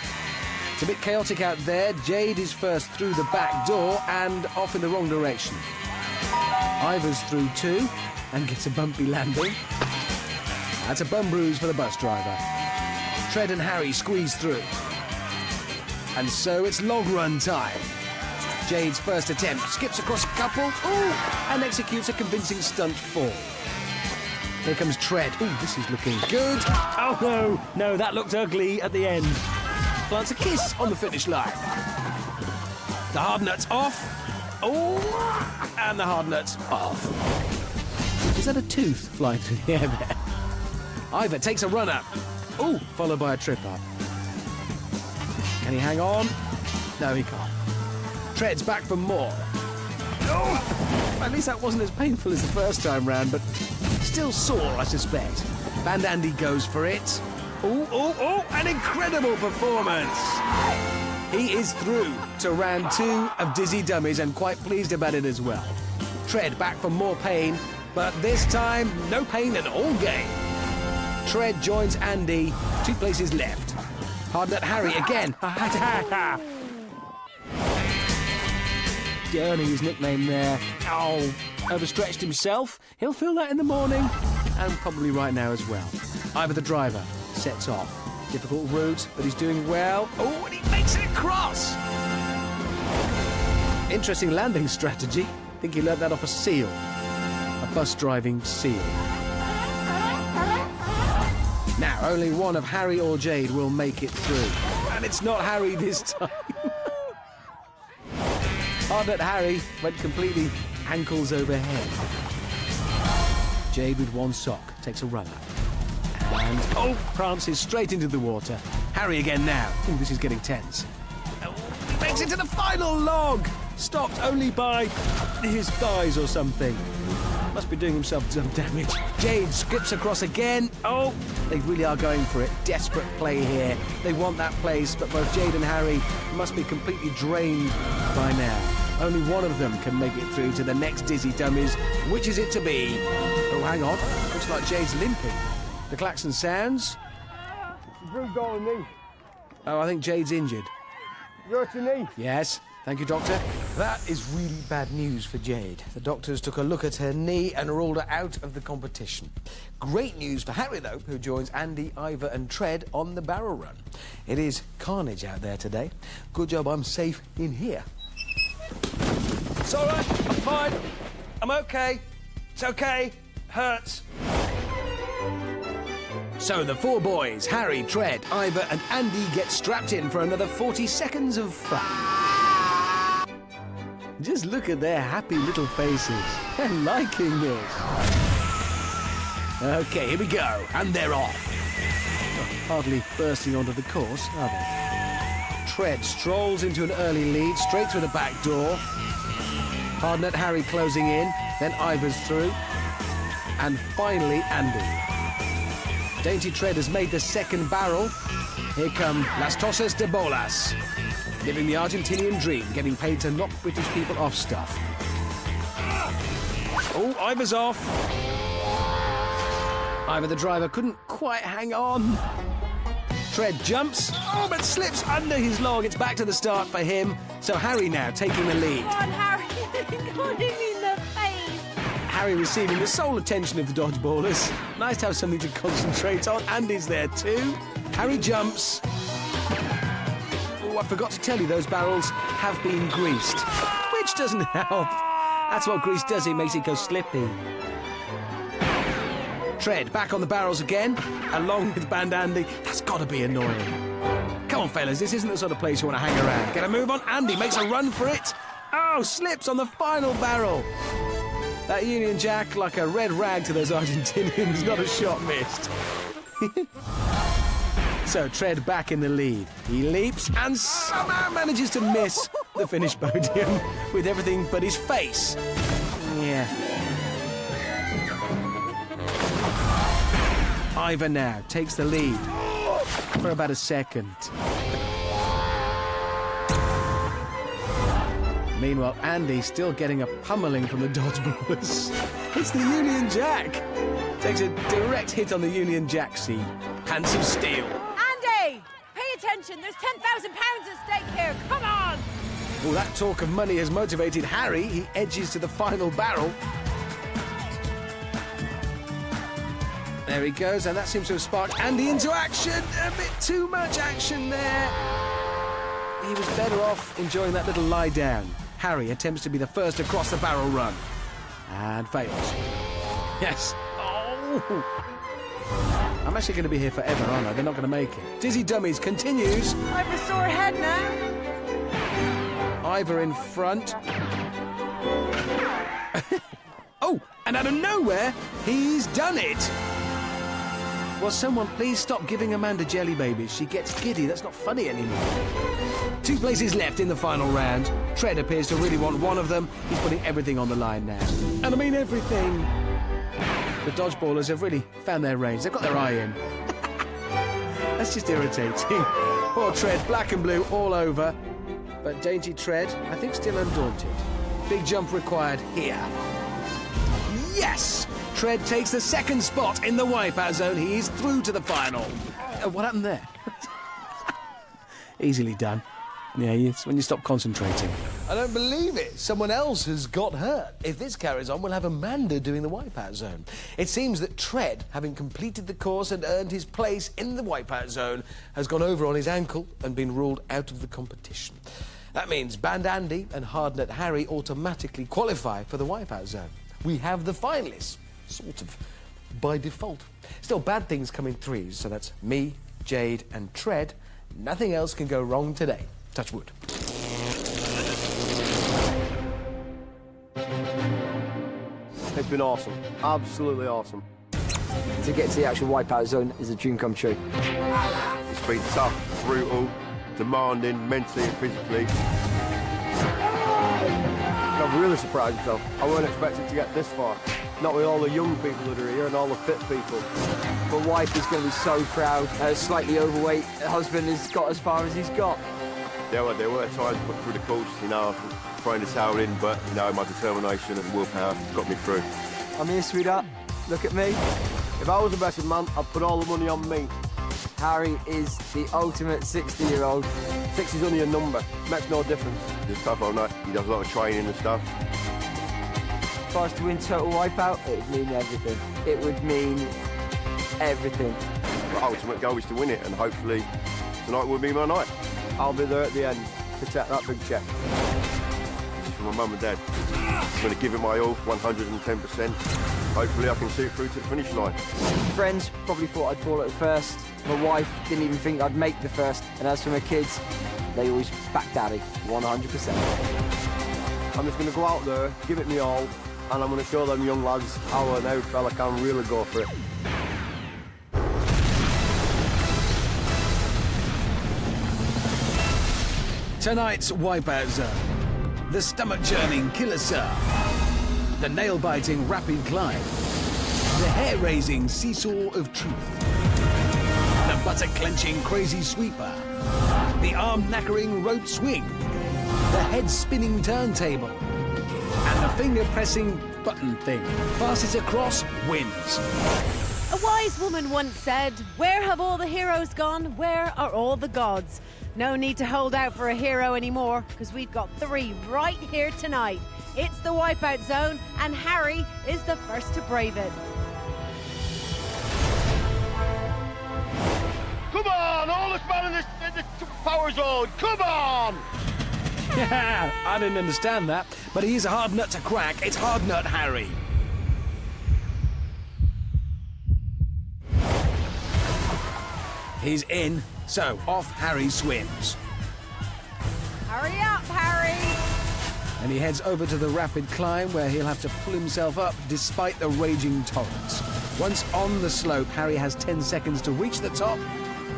It's a bit chaotic out there. Jade is first through the back door and off in the wrong direction. Ivor's through too and gets a bumpy landing. That's a bum bruise for the bus driver. Tread and Harry squeeze through. And so it's log run time. Jade's first attempt skips across a couple, and executes a convincing stunt fall. Here comes Tread. This is looking good. Oh, no, that looked ugly at the end. Plants a kiss on the finish line. The hard nut's off. And the hard nut's off. Is that a tooth flying through the air there? Ivor takes a run up. Followed by a trip up. Can he hang on? No, he can't. Tread's back for more. At least that wasn't as painful as the first time round, but still sore, I suspect. Band Andy goes for it. An incredible performance. He is through to round 2 of Dizzy Dummies and quite pleased about it as well. Tread back for more pain, but this time, no pain and all gain. Tread joins Andy, 2 places left. Hardnut Harry again. Earning his nickname there. Overstretched himself. He'll feel that in the morning, and probably right now as well. Ivor the driver sets off. Difficult route, but he's doing well. And he makes it across! Interesting landing strategy. I think he learnt that off a seal. A bus driving seal. Now, only one of Harry or Jade will make it through. And it's not Harry this time. Hardnut Harry went completely ankles overhead. Jade with one sock takes a run up. And, prances straight into the water. Harry again now. This is getting tense. He makes it to the final log! Stopped only by his thighs or something. Must be doing himself some damage. Jade skips across again. They really are going for it. Desperate play here. They want that place, but both Jade and Harry must be completely drained by now. Only one of them can make it through to the next Dizzy Dummies. Which is it to be? Hang on. Looks like Jade's limping. The klaxon sounds. Bruised on the knee. I think Jade's injured. You're at your knee? Yes. Thank you, Doctor. That is really bad news for Jade. The doctors took a look at her knee and ruled her out of the competition. Great news for Harry, though, who joins Andy, Ivor and Tread on the barrel run. It is carnage out there today. Good job I'm safe in here. It's all right. I'm fine. I'm OK. It's OK. Hurts. So the four boys, Harry, Tread, Ivor and Andy, get strapped in for another 40 seconds of fun. Just look at their happy little faces. They're liking this. OK, here we go. And they're off. Hardly bursting onto the course, are they? Tread strolls into an early lead, straight through the back door. Hardnett Harry closing in, then Ivor's through. And finally, Andy. Dainty Tread has made the second barrel. Here come Las Tosas de Bolas. Living the Argentinian dream, getting paid to knock British people off stuff. Oh, Ivor's off. Ivor the driver couldn't quite hang on. Tread jumps, oh, but slips under his log. It's back to the start for him. So Harry now taking the lead. Come on, Harry. Got him in the face. Harry receiving the sole attention of the dodgeballers. Nice to have something to concentrate on. Andy's there too. Harry jumps. Oh, I forgot to tell you, those barrels have been greased, which doesn't help. That's what grease does, it makes it go slippy. Tread back on the barrels again, along with Band Andy. That's got to be annoying. Come on, fellas, this isn't the sort of place you want to hang around. Get a move on. Andy makes a run for it. Oh, slips on the final barrel. That Union Jack like a red rag to those Argentinians, not a shot missed. So Tread back in the lead. He leaps and somehow manages to miss the finish podium with everything but his face. Yeah. Ivor now takes the lead for about a second. Meanwhile, Andy's still getting a pummeling from the dodgeballers. It's the Union Jack. Takes a direct hit on the Union Jack seat. Pants of steel. Andy, pay attention. There's £10,000 at stake here. Come on. Well, that talk of money has motivated Harry. He edges to the final barrel. There he goes, and that seems to have sparked Andy into action. A bit too much action there. He was better off enjoying that little lie down. Harry attempts to be the first across the barrel run. And fails. Yes. Oh! I'm actually going to be here forever, aren't I? They're not going to make it. Dizzy Dummies continues. I have a sore head now. Ivor in front. Oh, and out of nowhere, he's done it. Will someone please stop giving Amanda jelly babies? She gets giddy. That's not funny anymore. 2 places left in the final round. Tread appears to really want one of them. He's putting everything on the line now. And I mean everything. The dodgeballers have really found their range. They've got their eye in. That's just irritating. Poor Tread, black and blue all over. But Dainty Tread, I think, still undaunted. Big jump required here. Yes! Tread takes the second spot in the Wipeout Zone. He is through to the final. What happened there? Easily done. Yeah, it's when you stop concentrating. I don't believe it. Someone else has got hurt. If this carries on, we'll have Amanda doing the Wipeout Zone. It seems that Tread, having completed the course and earned his place in the Wipeout Zone, has gone over on his ankle and been ruled out of the competition. That means Band Andy and Hardnett Harry automatically qualify for the Wipeout Zone. We have the finalists, sort of, by default. Still, bad things come in threes, so that's me, Jade and Tread. Nothing else can go wrong today. Touch wood. It's been awesome. Absolutely awesome. To get to the actual Wipeout Zone is a dream come true. It's been tough, brutal, demanding, mentally and physically. I've really surprised myself. I weren't expecting to get this far. Not with all the young people that are here and all the fit people. My wife is going to be so proud. Slightly overweight husband has got as far as he's got. There were times I put through the course, you know, throwing the towel in, but, you know, my determination and willpower got me through. I'm here, sweetheart. Look at me. If I was a betting man, I'd put all the money on me. Harry is the ultimate 60-year-old. 6 is only a number. Makes no difference. He's a tough old nut. He does a lot of training and stuff. If I was to win Total Wipeout, it would mean everything. It would mean everything. The ultimate goal is to win it, and hopefully tonight will be my night. I'll be there at the end to take that big check. This is for my mum and dad. I'm going to give it my all, 110%. Hopefully I can see it through to the finish line. Friends probably thought I'd fall at the first. My wife didn't even think I'd make the first. And as for my kids, they always back Daddy, 100%. I'm just going to go out there, give it me all, and I'm going to show them young lads how an old fella can really go for it. Tonight's Wipeout Zone. The stomach-churning killer surf. The nail-biting rapid climb. The hair-raising seesaw of truth. The buttock-clenching crazy sweeper. The arm-knackering rope swing. The head-spinning turntable. And the finger-pressing button thing. Fastest across wins. A wise woman once said, "Where have all the heroes gone? Where are all the gods?" No need to hold out for a hero anymore, because we've got 3 right here tonight. It's the Wipeout Zone, and Harry is the first to brave it. Come on, all the men in the power zone, come on! Yeah, I didn't understand that, but he is a hard nut to crack. It's Hard Nut Harry. He's in, so off Harry swims. Hurry up, Harry! And he heads over to the rapid climb where he'll have to pull himself up despite the raging torrents. Once on the slope, Harry has 10 seconds to reach the top,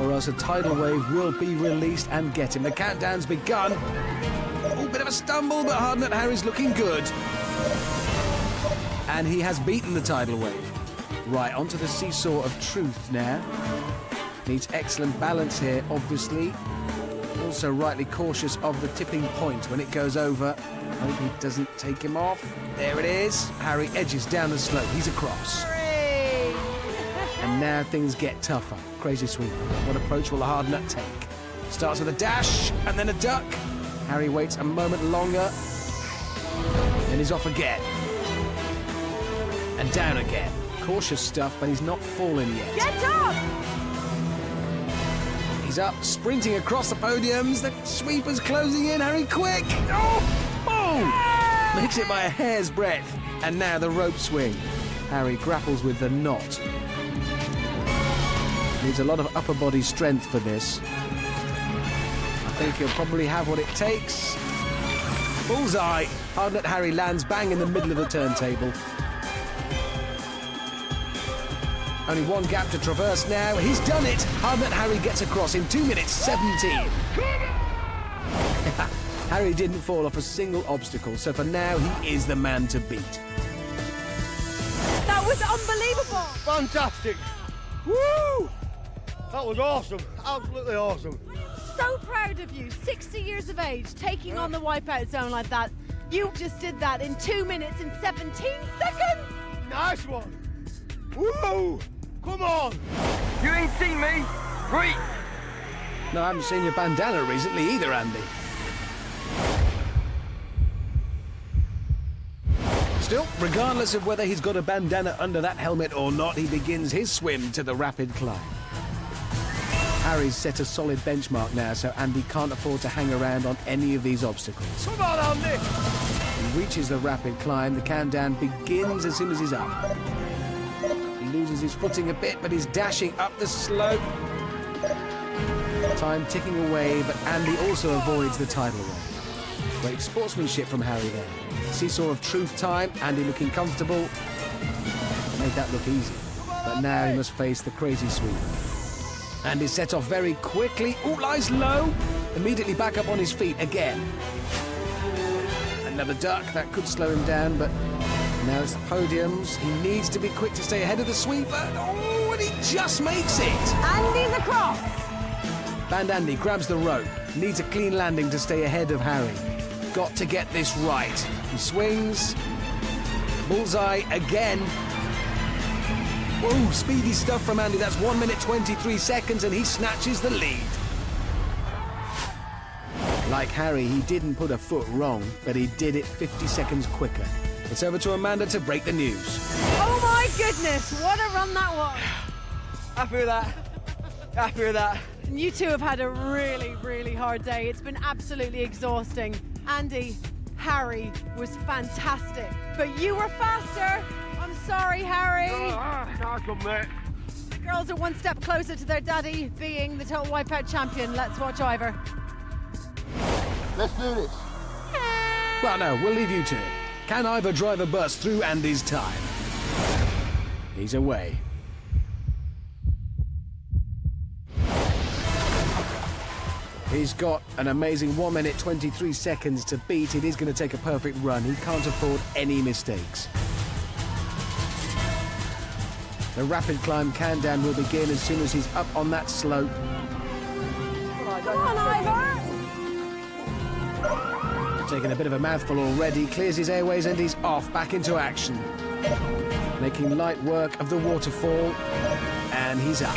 or else a tidal wave will be released and get him. The countdown's begun. Oh, bit of a stumble, but Hard Nut Harry's looking good. And he has beaten the tidal wave. Right, onto the seesaw of truth now. Needs excellent balance here, obviously. Also rightly cautious of the tipping point when it goes over. Hope he doesn't take him off. There it is. Harry edges down the slope. He's across. Hooray! And now things get tougher. Crazy sweeper. What approach will the Hard Nut take? Starts with a dash and then a duck. Harry waits a moment longer. Then he's off again. And down again. Cautious stuff, but he's not fallen yet. Get up! He's up, sprinting across the podiums. The sweeper's closing in. Harry, quick! Oh! Oh! Makes it by a hair's breadth. And now the rope swing. Harry grapples with the knot. Needs a lot of upper body strength for this. I think he'll probably have what it takes. Bullseye! Hard Nut Harry lands bang in the middle of the turntable. Only one gap to traverse now. He's done it! Hard Nut Harry gets across in 2 minutes 17. Harry didn't fall off a single obstacle, so for now he is the man to beat. That was unbelievable! Fantastic! Woo! That was awesome, absolutely awesome. So proud of you, 60 years of age, taking on the Wipeout Zone like that. You just did that in 2 minutes and 17 seconds! Nice one! Woo! Come on! You ain't seen me! Right! No, I haven't seen your bandana recently either, Andy. Still, regardless of whether he's got a bandana under that helmet or not, he begins his swim to the rapid climb. Harry's set a solid benchmark now, so Andy can't afford to hang around on any of these obstacles. Come on, Andy! He reaches the rapid climb. The countdown begins as soon as he's up. He loses his footing a bit, but he's dashing up the slope. Time ticking away, but Andy also avoids the tidal wave. Great sportsmanship from Harry there. Seesaw of truth time. Andy looking comfortable. Made that look easy. But now he must face the crazy sweep. Andy set off very quickly. Ooh, lies low. Immediately back up on his feet again. Another duck. That could slow him down, but now it's the podiums. He needs to be quick to stay ahead of the sweeper. Oh, and he just makes it. Andy's across. Band Andy grabs the rope. Needs a clean landing to stay ahead of Harry. Got to get this right. He swings. Bullseye again. Whoa, speedy stuff from Andy. That's 1 minute 23 seconds, and he snatches the lead. Like Harry, he didn't put a foot wrong, but he did it 50 seconds quicker. It's over to Amanda to break the news. Oh my goodness, what a run that was. Happy with that. Happy with that. And you two have had a really, really hard day. It's been absolutely exhausting. Andy, Harry was fantastic, but you were faster. I'm sorry, Harry. Nice one, mate. The girls are one step closer to their daddy being the Total Wipeout champion. Let's watch Ivor. Let's do this. Well, no, we'll leave you to it. Can Ivor drive a bus through Andy's time? He's away. He's got an amazing 1 minute 23 seconds to beat. It is going to take a perfect run. He can't afford any mistakes. The rapid climb countdown will begin as soon as he's up on that slope. Come on, Ivor! Taking a bit of a mouthful already, clears his airways and he's off, back into action. Making light work of the waterfall, and he's up.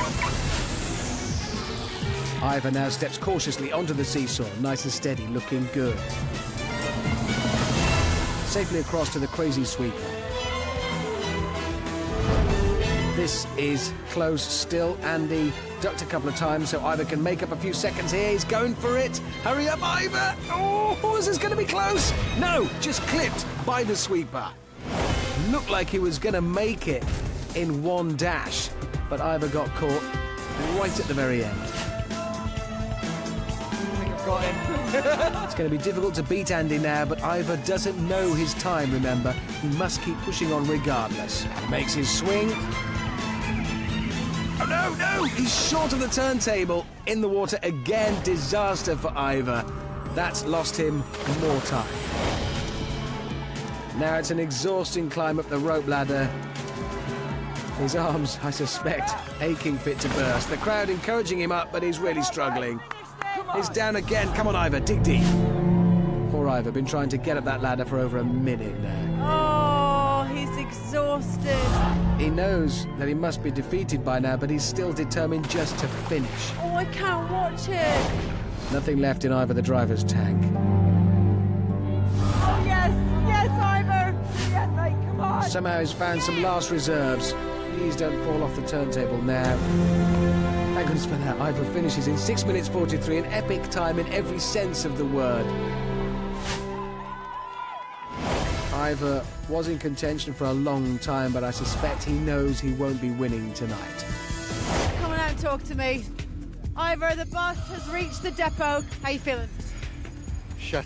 Ivor now steps cautiously onto the seesaw, nice and steady, looking good. Safely across to the crazy sweeper. This is close still. Andy ducked a couple of times so Ivor can make up a few seconds here. He's going for it. Hurry up, Ivor! Oh, is this going to be close? No, just clipped by the sweeper. Looked like he was going to make it in one dash, but Ivor got caught right at the very end. Got him. It's going to be difficult to beat Andy now, but Ivor doesn't know his time, remember. He must keep pushing on regardless. Makes his swing. Oh, no! He's short of the turntable. In the water again. Disaster for Ivor. That's lost him more time. Now it's an exhausting climb up the rope ladder. His arms, I suspect, aching fit to burst. The crowd encouraging him up, but he's really struggling. He's down again. Come on, Ivor, dig deep. Poor Ivor, been trying to get up that ladder for over a minute now. Oh, he's exhausted. He knows that he must be defeated by now, but he's still determined just to finish. Oh, I can't watch it. Nothing left in Ivor the driver's tank. Oh, yes, Ivor. Yes, mate, come on. Somehow he's found some last reserves. Please don't fall off the turntable now. Thank goodness for that. Ivor finishes in 6 minutes 43, an epic time in every sense of the word. Ivor was in contention for a long time, but I suspect he knows he won't be winning tonight. Come on out and talk to me. Ivor, the bus has reached the depot. How you feeling? Shut.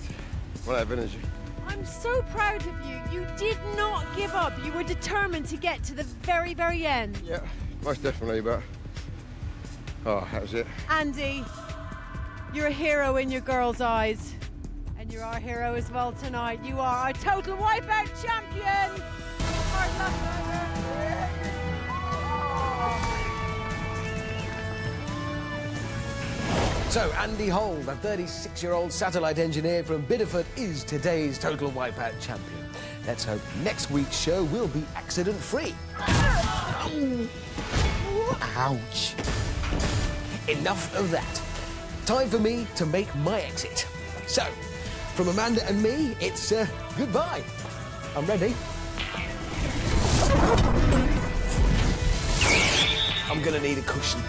What have energy? I'm so proud of you. You did not give up. You were determined to get to the very, very end. Yeah, most definitely, but... Oh, that was it. Andy, you're a hero in your girls' eyes. And you're our hero as well tonight. You are our Total Wipeout champion! Hard luck, Ivor. So, Andy Hall, the 36-year-old satellite engineer from Bideford, is today's Total Wipeout champion. Let's hope next week's show will be accident-free. Ouch. Enough of that. Time for me to make my exit. So, from Amanda and me, it's goodbye. I'm ready. I'm gonna need a cushion.